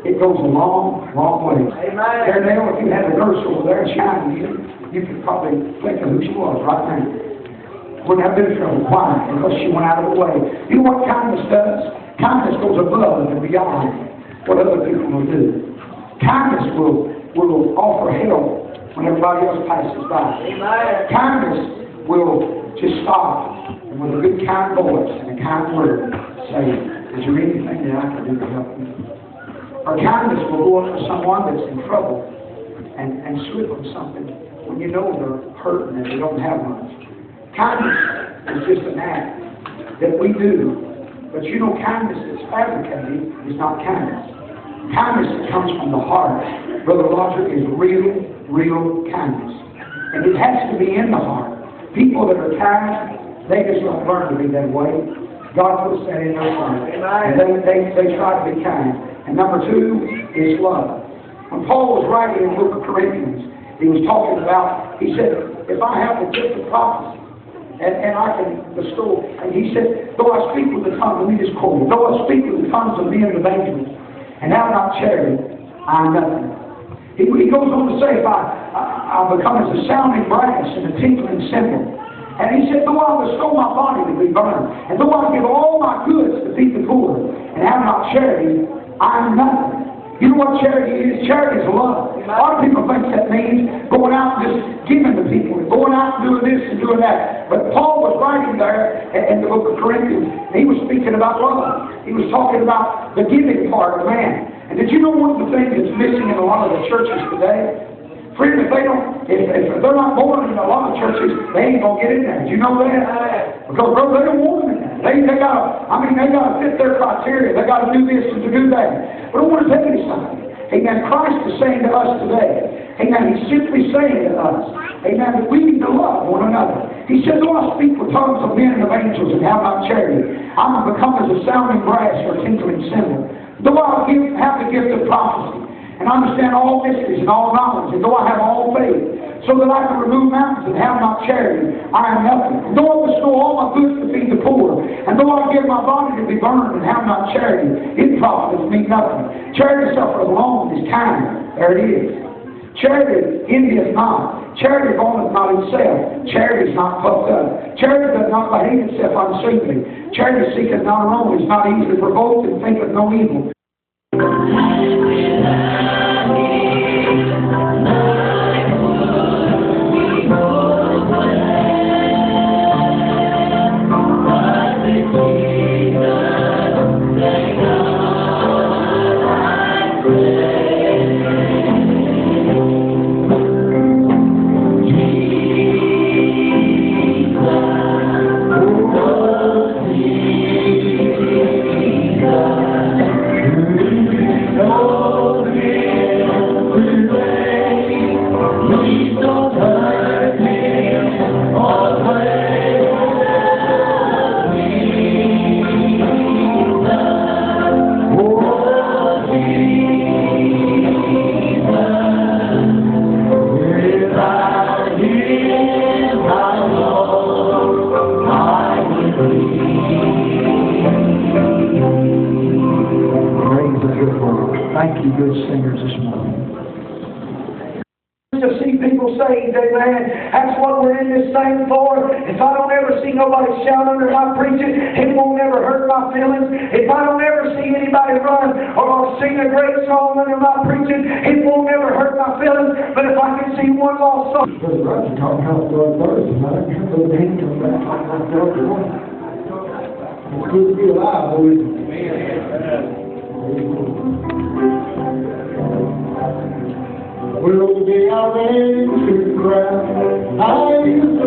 It goes a long, long way. Amen. There now, if you had a nurse over there shining you could probably think of who she was right now. Wouldn't have been trouble. Why? Because she went out of the way. You know what kindness does? Kindness goes above and beyond what other people will do. Kindness will offer help when everybody else passes by. Amen. Kindness will just stop and with a good kind voice and a kind word say, is there anything that I can do to help you? Or kindness will go up to someone that's in trouble and slip them something when you know they're hurting and they don't have much. Kindness is just an act that we do. But you know, kindness that's fabricated is not kindness. Kindness that comes from the heart, Brother Roger, is real kindness. And it has to be in the heart. People that are kind, they just don't learn to be that way. God puts that in their heart. And they try to be kind. And number two is love. When Paul was writing in the book of Corinthians, he was talking about, he said, if I have the gift of prophecy, and I can bestow, and he said, though I speak with the tongue, let me just quote it, though I speak with the tongues of men and of angels, and have not charity, I am nothing. He goes on to say, if I become as a sounding brass and a tinkling cymbal. And he said, though I bestow my body to be burned, and though I give all my goods to feed the poor, and have not charity, I am nothing. You know what charity is? Charity is love. A lot of people think that means going out and just giving to people, and going out and doing this and doing that. But Paul was writing there in the book of Corinthians, and he was speaking about love. He was talking about the giving part of man. And did you know one of the things that's missing in a lot of the churches today? Friend, if they're not born in a lot of churches, they ain't gonna get in there. Did you know that? Because brother, they don't want them in there. They gotta fit their criteria. They gotta do this and to do that. But I want to tell you something. Amen. Christ is saying to us today, amen, he's simply saying to us, amen, that we need to love one another. He said, though I speak with tongues of men and of angels and have not charity, I will become as a sounding brass or a tinkling cymbal. Though I have the gift of prophecy, and understand all mysteries and all knowledge, and though I have all faith, so that I can remove mountains and have not charity, I am nothing. And though I bestow all my goods to feed the poor, and though I give my body to be burned and have not charity, it profits me nothing. Charity suffers long, is kind. There it is. Charity envieth not. Charity vaunteth not itself. Charity is not puffed up. Charity does not behave itself unseemly. Charity seeketh not her own, is not easily provoked, and thinketh no evil. Thank you, good singers, this morning. To see people saved, amen. That's what we're in this thing for. If I don't ever see nobody shout under my preaching, it won't ever hurt my feelings. If I don't ever see anybody run or sing a great song under my preaching, it won't ever hurt my feelings. But if I can see one lost soul. Brother Roger talking about God first, and I can't put the hand on that. It's good to be alive, boys. We'll be out in the crowd. I used to